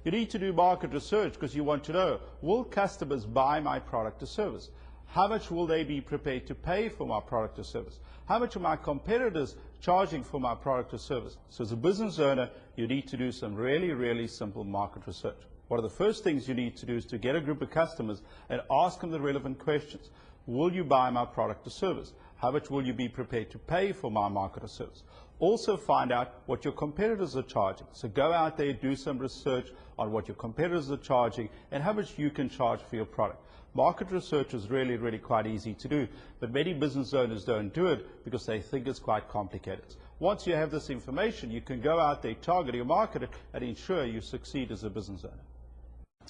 You need to do market research because you want to know, will customers buy my product or service? How much will they be prepared to pay for my product or service? How much are my competitors charging for my product or service? So as a business owner, you need to do some really, really simple market research. One of the first things you need to do is to get a group of customers and ask them the relevant questions. Will you buy my product or service? How much will you be prepared to pay for my market or service? Also find out what your competitors are charging. So go out there, do some research on what your competitors are charging and how much you can charge for your product. Market research is really, really quite easy to do, but many business owners don't do it because they think it's quite complicated. Once you have this information, you can go out there, target your market, and ensure you succeed as a business owner.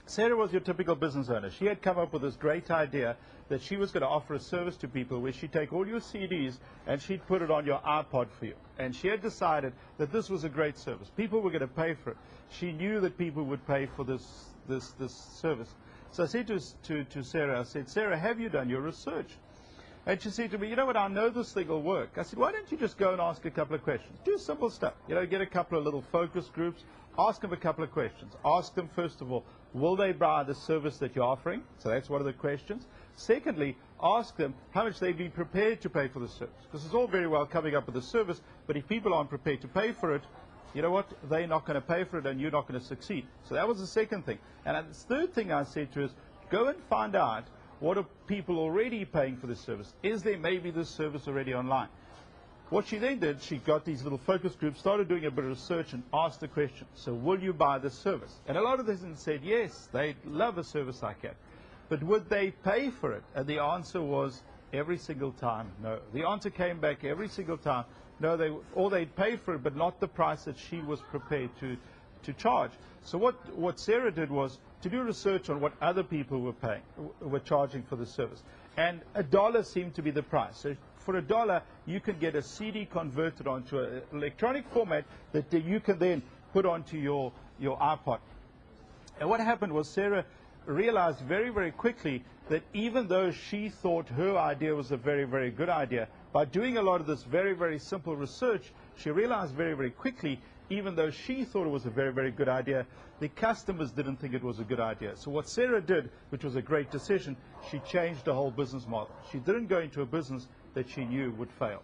Sarah was your typical business owner. She had come up with this great idea that she was going to offer a service to people where she'd take all your CDs and she'd put it on your iPod for you. And she had decided that this was a great service. People were going to pay for it. She knew that people would pay for this service. So I said to Sarah, I said, Sarah, have you done your research? And she said to me, you know what, I know this thing will work. I said, why don't you just go and ask a couple of questions? Do simple stuff. You know, get a couple of little focus groups, ask them a couple of questions. Ask them, first of all, will they buy the service that you're offering? So that's one of the questions. Secondly, ask them how much they'd be prepared to pay for the service. Because it's all very well coming up with a service, but if people aren't prepared to pay for it, you know what, they're not going to pay for it and you're not going to succeed. So that was the second thing. And the third thing I said to her is, go and find out what are people already paying for this service. Is there maybe this service already online? What she then did, she got these little focus groups, started doing a bit of research and asked the question, so will you buy this service? And a lot of them said yes, they'd love a service like that. But would they pay for it? And the answer was every single time, no. The answer came back every single time, no, they'd pay for it, but not the price that she was prepared to charge. So what Sarah did was to do research on what other people were charging for the service. And $1 seemed to be the price. So for $1, you can get a CD converted onto an electronic format that you can then put onto your iPod. And what happened was Sarah realized very, very quickly that even though she thought her idea was a very, very good idea, by doing a lot of this very, very simple research, she realized very, very quickly, even though she thought it was a very, very good idea, the customers didn't think it was a good idea. So what Sarah did, which was a great decision, she changed the whole business model. She didn't go into a business that she knew would fail.